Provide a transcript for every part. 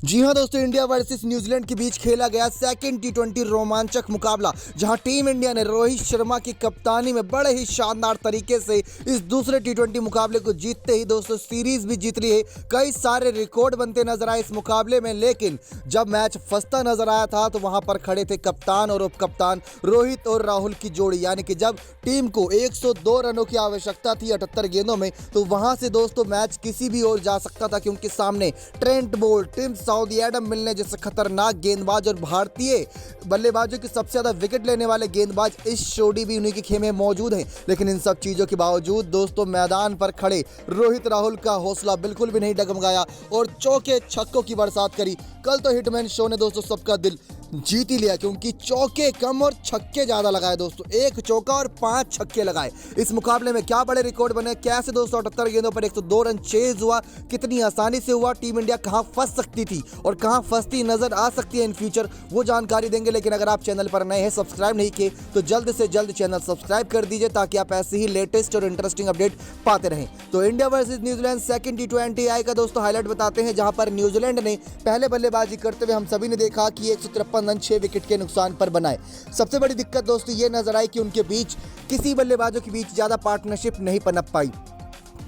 जी हां दोस्तों, India versus New Zealand के बीच खेला गया सेकंड टी20 रोमांचक मुकाबला, जहां टीम इंडिया ने रोहित शर्मा की कप्तानी में बड़े ही शानदार तरीके से इस दूसरे टी20 मुकाबले को जीतते ही दोस्तों सीरीज भी जीत ली है। कई सारे रिकॉर्ड बनते नजर आए इस मुकाबले में, लेकिन जब मैच फंसता नजर आया था तो वहां पर खड़े थे कप्तान और उप कप्तान रोहित और राहुल की जोड़ी। यानी कि जब टीम को 102 रनों की आवश्यकता थी 78 गेंदों में, तो वहां से दोस्तों मैच किसी भी ओर जा सकता था, क्योंकि सामने Trent Boult, Tim Southee, Adam Milne जैसे खतरनाक गेंदबाज और भारतीय बल्लेबाजों की सबसे ज्यादा विकेट लेने वाले गेंदबाज इस जोड़ी भी उन्हीं के खेमे मौजूद हैं। लेकिन इन सब चीजों के बावजूद दोस्तों मैदान पर खड़े रोहित राहुल का हौसला बिल्कुल भी नहीं डगमगाया और चौके छक्कों की बरसात करी। कल तो हिटमैन शो ने दोस्तों सबका दिल जीत ही लिया, क्योंकि चौके कम और छक्के ज्यादा लगाए दोस्तों। एक चौका और 5 छक्के लगाए। इस मुकाबले में क्या बड़े रिकॉर्ड बने, कैसे दोस्तों 78 गेंदों पर 102 रन चेज हुआ, कितनी आसानी से हुआ, टीम इंडिया कहां फंस सकती थी और कहां फंसती नजर आ सकती है इन फ्यूचर, वो जानकारी देंगे। लेकिन अगर आप चैनल पर नए हैं, सब्सक्राइब नहीं किए, तो जल्द से जल्द चैनल सब्सक्राइब कर दीजिए, ताकि आप ऐसे ही लेटेस्ट और इंटरेस्टिंग अपडेट पाते रहें। तो इंडिया वर्सेस न्यूजीलैंड सेकंड टी20 आई का दोस्तों हाईलाइट बताते हैं, जहां पर न्यूजीलैंड ने पहले बल्लेबाजी करते हुए हम सभी ने देखा कि 153 रन 6 विकेट के नुकसान पर बनाए। सबसे बड़ी दिक्कत दोस्तों ये नजर आई कि उनके बीच किसी बल्लेबाजों के बीच ज्यादा पार्टनरशिप नहीं पनप पाई।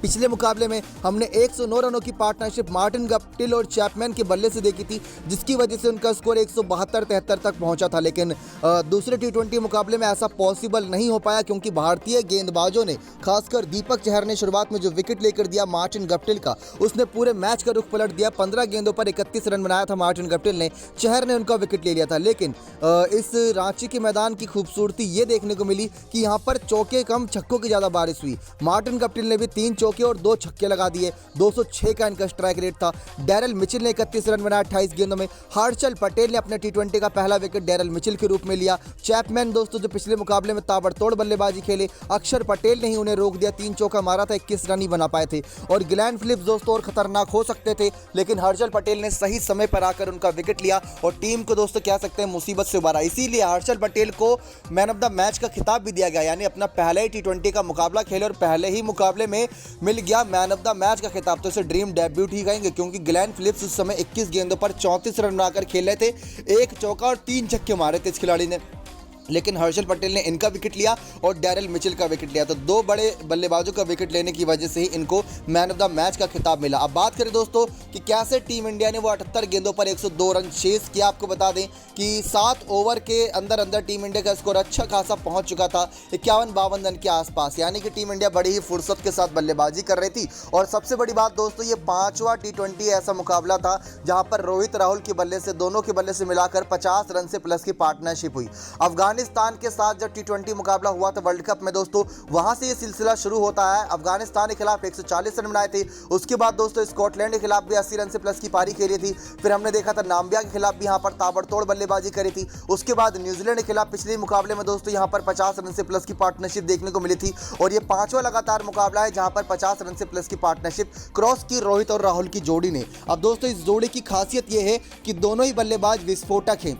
पिछले मुकाबले में हमने 109 रनों की पार्टनरशिप मार्टिन गप्टिल और चैपमैन के बल्ले से देखी थी, जिसकी वजह से उनका स्कोर 172-73 तक पहुंचा था। लेकिन दूसरे टी20 मुकाबले में ऐसा पॉसिबल नहीं हो पाया, क्योंकि भारतीय गेंदबाजों ने, खासकर दीपक चहर ने शुरुआत में जो विकेट लेकर दिया मार्टिन गप्टिल का, उसने पूरे मैच का रुख पलट दिया। 15 गेंदों पर 31 रन बनाया था मार्टिन गप्टिल ने, चहर ने उनका विकेट ले लिया था। लेकिन इस रांची के मैदान की खूबसूरती ये देखने को मिली कि यहाँ पर चौके कम छक्कों की ज़्यादा बारिश हुई। मार्टिन गप्टिल ने भी 3 चौके और 2 छक्के लगा दिए। 206 का इनका स्ट्राइक रेट था। डैरल मिचेल ने 31 रन बनाया 28 गेंदों में। हर्षल पटेल ने अपने टी20 का पहला विकेट डैरल मिचेल के रूप में लिया। चैपमैन दोस्तों जो पिछले मुकाबले में ताबड़तोड़ बल्लेबाजी खेले, अक्षर पटेल ने ही उन्हें रोक दिया। 3 चौका मारा था, 21 रन ही बना पाए थे। और ग्लैन फिलिप्स दोस्तों और खतरनाक हो सकते थे, लेकिन हर्षल पटेल ने सही समय पर आकर उनका विकेट लिया और टीम को दोस्तों कह सकते हैं मुसीबत से उबारा। इसीलिए हर्षल पटेल को मैन ऑफ द मैच का खिताब भी दिया गया। यानी अपना पहला ही टी20 का मुकाबला खेले और पहले ही मुकाबले में मिल गया मैन ऑफ द मैच का खिताब। तो इसे ड्रीम डेब्यूट ही कहेंगे, क्योंकि ग्लैन फिलिप्स उस समय 21 गेंदों पर 34 रन बनाकर खेल रहे थे। 1 चौका और 3 छक्के मारे थे इस खिलाड़ी ने, लेकिन हर्षल पटेल ने इनका विकेट लिया और डैरल मिचेल का विकेट लिया। तो 2 बड़े बल्लेबाजों का विकेट लेने की वजह से ही इनको मैन ऑफ द मैच का खिताब मिला। अब बात करें दोस्तों कि कैसे टीम इंडिया ने वो 78 गेंदों पर 102 रन चेस किया। आपको बता दें कि 7 ओवर के अंदर अंदर टीम इंडिया का स्कोर अच्छा खासा पहुंच चुका था, 51-52 रन के आसपास। यानी कि टीम इंडिया बड़ी ही फुर्सत के साथ बल्लेबाजी कर रही थी। और सबसे बड़ी बात दोस्तों, ये 5वां टी20 ऐसा मुकाबला था जहां पर रोहित राहुल के बल्ले से, दोनों के बल्ले से मिलाकर 50 रन से प्लस की पार्टनरशिप हुई। अफगानिस्तान के साथ जब टी20 मुकाबला हुआ था वर्ल्ड कप में दोस्तों, वहां से ये सिलसिला शुरू होता है। अफगानिस्तान के खिलाफ 140 रन बनाए थे। उसके बाद दोस्तों स्कॉटलैंड के खिलाफ भी 80 रन से प्लस की पारी खेली थी। फिर हमने देखा था नाम्बिया के खिलाफ भी यहाँ पर ताबड़तोड़ बल्लेबाजी करी थी। उसके बाद न्यूजीलैंड के खिलाफ पिछले मुकाबले में दोस्तों यहाँ पर 50 रन से प्लस की पार्टनरशिप देखने को मिली थी। और ये 5वां लगातार मुकाबला है जहां पर 50 रन से प्लस की पार्टनरशिप क्रॉस की रोहित और राहुल की जोड़ी ने। अब दोस्तों इस जोड़ी की खासियत यह है कि दोनों ही बल्लेबाज विस्फोटक हैं,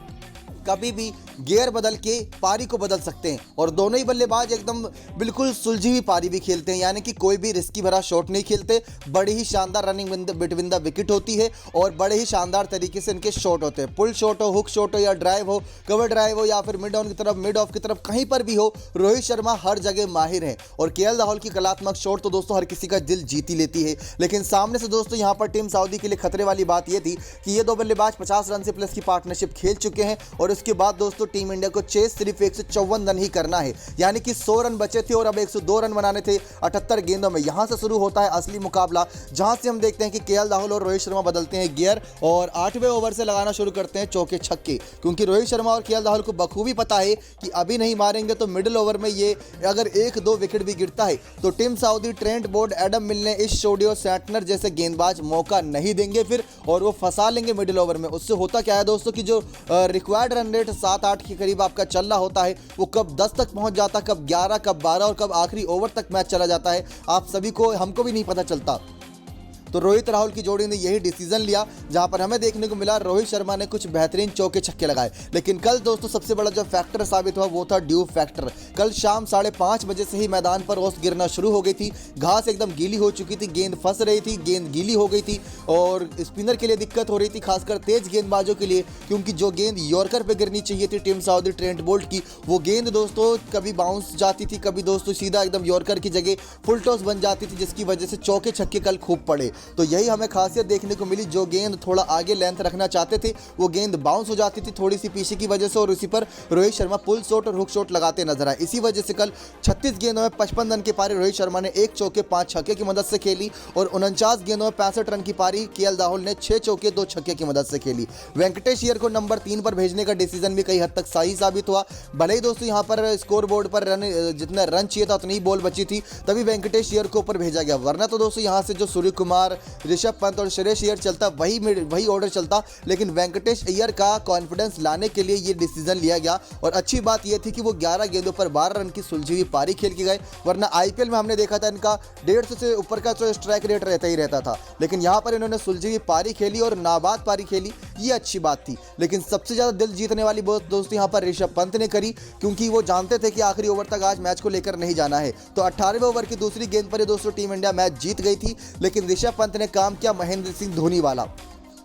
कभी भी गियर बदल के पारी को बदल सकते हैं। और दोनों ही बल्लेबाज एकदम बिल्कुल सुलझी हुई पारी भी खेलते हैं, यानी कि कोई भी रिस्की भरा शॉट नहीं खेलते। बड़ी ही शानदार रनिंग बिटवीन द विकेट होती है और बड़े ही शानदार तरीके से इनके शॉट होते हैं। पुल शॉट हो, हुक शॉट हो, या ड्राइव हो, कवर ड्राइव हो, या फिर मिड ऑन की तरफ, मिड ऑफ की तरफ, कहीं पर भी हो, रोहित शर्मा हर जगह माहिर है। और केएल राहुल की कलात्मक शॉट तो दोस्तों हर किसी का दिल जीत ही लेती है। लेकिन सामने से दोस्तों यहाँ पर टीम सऊदी के लिए खतरे वाली बात यह थी कि ये 2 बल्लेबाज 50 रन से प्लस की पार्टनरशिप खेल चुके हैं। और उसके बाद दोस्तों टीम इंडिया को चेस सिर्फ 154 रन ही करना है। यानी कि 100 रन बचे थे और अब 102 रन बनाने थे 78 गेंदों में। यहां से शुरू होता है असली मुकाबला, जहां से हम देखते हैं कि केएल राहुल और रोहित शर्मा बदलते हैं गियर और 8वें ओवर से लगाना शुरू करते हैं चौके छक्के। क्योंकि रोहित शर्मा और केएल राहुल को बखूबी पता है कि अभी नहीं मारेंगे तो मिडिल ओवर में ये अगर 1-2 विकेट भी गिरता है तो Tim Southee, Trent Boult, Adam Milne, इस शोडी और सैंटनर जैसे गेंदबाज मौका नहीं देंगे फिर, और वो फंसा लेंगे मिडिल ओवर में। उससे होता क्या है दोस्तों कि जो रिक्वायर्ड रन रेट 7-8 के करीब आपका चल रहा होता है, वो कब 10 तक पहुंच जाता, कब 11, कब 12 और कब आखिरी ओवर तक मैच चला जाता है, आप सभी को, हमको भी नहीं पता चलता। तो रोहित राहुल की जोड़ी ने यही डिसीजन लिया, जहां पर हमें देखने को मिला रोहित शर्मा ने कुछ बेहतरीन चौके छक्के लगाए। लेकिन कल दोस्तों सबसे बड़ा जो फैक्टर साबित हुआ वो था ड्यू फैक्टर। कल शाम 5:30 बजे से ही मैदान पर ओस गिरना शुरू हो गई थी, घास एकदम गीली हो चुकी थी, गेंद फंस रही थी, गेंद गीली हो गई थी और स्पिनर के लिए दिक्कत हो रही थी, खासकर तेज गेंदबाजों के लिए, क्योंकि जो गेंद यॉर्कर पे गिरनी चाहिए थी टीम सऊदी ट्रेंट बोल्ट की, वो गेंद दोस्तों कभी बाउंस जाती थी, कभी दोस्तों सीधा एकदम यॉर्कर की जगह फुल टॉस बन जाती थी, जिसकी वजह से चौके छक्के कल खूब पड़े। तो यही हमें खासियत देखने को मिली, जो गेंद थोड़ा आगे लेंथ रखना चाहते थे वो गेंद बाउंस हो जाती थी थोड़ी सी पीछे की वजह से, और उसी पर रोहित शर्मा पुल शॉट और हुक शॉट लगाते नजर आए। इसी वजह से कल 36 गेंदों में 55 रन की पारी रोहित शर्मा ने 1 चौके 5 छक्के की मदद से खेली, और 49 गेंदों में 65 रन की पारी केएल राहुल ने 6 चौके 2 छक्के की मदद से खेली। वेंकटेश अय्यर को नंबर 3 पर भेजने का डिसीजन भी कई हद तक सही साबित हुआ। भले ही दोस्तों यहाँ पर स्कोर बोर्ड पर जितने रन चाहिए था उतनी ही बॉल बची थी, तभी वेंकटेश अय्यर को ऊपर भेजा गया, वरना तो दोस्तों यहाँ से जो सूर्य कुमार, ऋषभ पंत और श्रेयस अय्यर चलता वही ऑर्डर चलता। लेकिन वेंकटेश अय्यर का कॉन्फिडेंस लाने के लिए ये डिसीजन लिया गया, और अच्छी बात यह थी कि वो 11 गेंदों पर 12 रन की सुलझी हुई पारी खेल के गए, वरना आईपीएल में हमने देखा था इनका 150 से ऊपर का जो स्ट्राइक रेट रहता ही रहता था। लेकिन यहाँ पर इन्होंने सुलझी हुई पारी खेली और नाबाद पारी खेली, ये अच्छी बात थी। लेकिन सबसे ज़्यादा दिल जीतने वाली बात दोस्तों यहाँ पर ऋषभ पंत ने करी, क्योंकि वो जानते थे कि आखिरी ओवर तक आज मैच को लेकर नहीं जाना है। तो 18वें ओवर की दूसरी गेंद पर दोस्तों टीम इंडिया मैच जीत गई थी। लेकिन ऋषभ पंत ने काम किया महेंद्र सिंह धोनी वाला।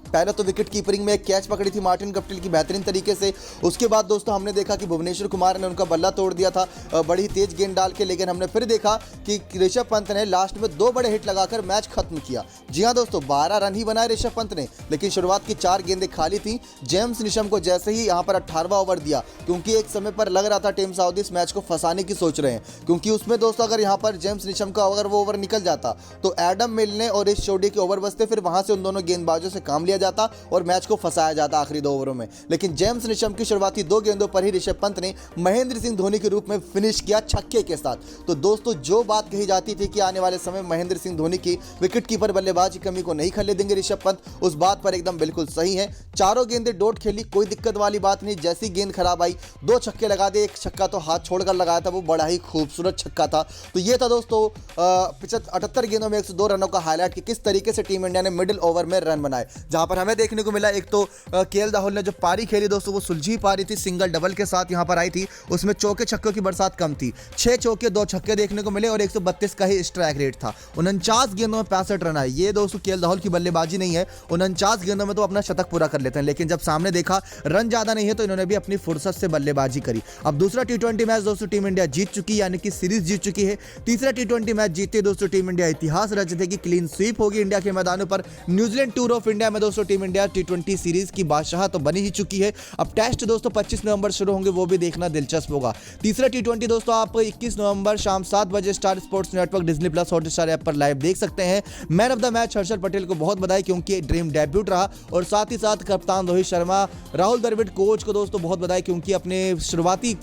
पहले तो विकेट कीपिंग में एक कैच पकड़ी थी मार्टिन गप्टिल की बेहतरीन तरीके से। उसके बाद दोस्तों हमने देखा कि भुवनेश्वर कुमार ने उनका बल्ला तोड़ दिया था बड़ी तेज गेंद डाल के। लेकिन हमने फिर देखा कि ऋषभ पंत ने लास्ट में 2 बड़े हिट लगाकर मैच खत्म किया। जी हाँ दोस्तों, 12 रन ही बनाए ऋषभ पंत ने, लेकिन शुरुआत की 4 गेंदें खाली थी। जेम्स नीशम को जैसे ही यहाँ पर 18वां ओवर दिया, क्योंकि एक समय पर लग रहा था टीम सऊदी इस मैच को फंसाने की सोच रहे हैं, क्योंकि उसमें दोस्तों अगर यहाँ पर जेम्स नीशम का अगर वो ओवर निकल जाता तो एडम मिलने और इस चौडी के ओवर बचते, फिर वहां से उन दोनों गेंदबाजों से काम लिया जाता और मैच को फंसाया जाता आखिरी 2 ओवरों में। लेकिन जेम्स नीशम की शुरुआती 2 गेंदों पर ही ऋषभ पंत ने महेंद्र सिंह धोनी के रूप में फिनिश किया छक्के के साथ। तो दोस्तों जो बात कही जाती थी कि आने वाले समय महेंद्र सिंह धोनी की विकेट कीपर बल्लेबाज की कमी को नहीं खलने देंगे ऋषभ पंत, उस बात पर एकदम बिल्कुल सही है। चारों गेंदें डॉट खेली, कोई दिक्कत वाली बात नहीं। जैसी गेंद खराब आई 2 छक्के लगा दे, एक छक्का तो हाथ छोड़कर लगाया था, वो बड़ा ही खूबसूरत छक्का था। तो ये था दोस्तों 78 गेंदों में 102 रनों का हाईलाइट कि किस तरीके से टीम इंडिया ने मिडिल ओवर में रन बनाए, जहां पर हमें देखने को मिला एक तो केएल राहुल ने जो पारी खेली दोस्तों वो सुलझी पारी थी, सिंगल डबल के साथ यहां पर आई थी, उसमें चौके छक्कों की बरसात कम थी। 6 चौके 2 छक्के देखने को मिले और 132 का ही स्ट्राइक रेट था। 49 गेंदों में 65 रन आए। ये दोस्तों केएल राहुल की बल्लेबाजी नहीं है, 49 गेंदों में तो अपना शतक पूरा कर लेते हैं, लेकिन जब सामने देखा रन ज्यादा नहीं है तो इन्होंने भी अपनी फुर्सत से बल्लेबाजी करी। अब दूसरा T20 मैच दोस्तों टीम इंडिया जीत चुकी है, यानी कि सीरीज जीत चुकी है। तीसरा T20 मैच जीतते दोस्तों टीम इंडिया इतिहास रच देगी, क्लीन स्वीप होगी इंडिया के मैदानों पर। न्यूजीलैंड टूर ऑफ इंडिया में दोस्तों टीम इंडिया T20 सीरीज की बादशाह तो बनी ही चुकी है। अब टेस्ट दोस्तों 25 नवंबर शुरू होंगे, वो भी देखना दिलचस्प होगा। तीसरा T20 दोस्तों आप 21 नवंबर शाम 7 बजे star sports network, Disney plus, Hotstar app पर लाइव देख सकते हैं। Man of the match Harshal Patel को बहुत बधाई, क्योंकि ड्रीम डेब्यूट रहा, और साथ ही साथ कप्तान रोहित शर्मा, राहुल द्रविड़ कोच को दोस्तों बहुत बधाई, क्योंकि अपने शुरुआती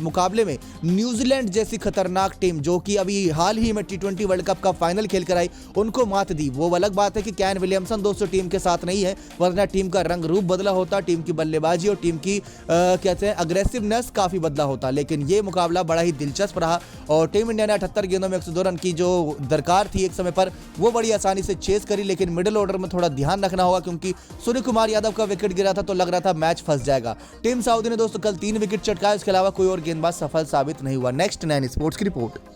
मुकाबले में न्यूजीलैंड जैसी खतरनाक टीम जो कि अभी हाल ही में T20 वर्ल्ड कप का फाइनल खेल कर आई, उनको मात दी। वो अलग बात है कि कैन विलियमसन दोस्तों टीम के साथ नहीं है, वरना टीम का रंग रूप बदला होता, टीम की बल्लेबाजी और टीम की कहते हैं अग्रेसिवनेस काफी बदला होता। लेकिन ये मुकाबला बड़ा ही दिलचस्प रहा और टीम इंडिया ने 78 गेंदों में 102 रन की जो दरकार थी एक समय पर, वो बड़ी आसानी से चेस करी। लेकिन मिडिल ऑर्डर में थोड़ा ध्यान रखना होगा, क्योंकि सूर्य कुमार यादव का विकेट गिरा था तो लग रहा था मैच फंस जाएगा। टीम सऊदी ने दोस्तों कल 3 विकेट चटकाए, इसके अलावा कोई और गेंदबाज सफल साबित नहीं हुआ। नेक्स्ट 9 स्पोर्ट्स की रिपोर्ट।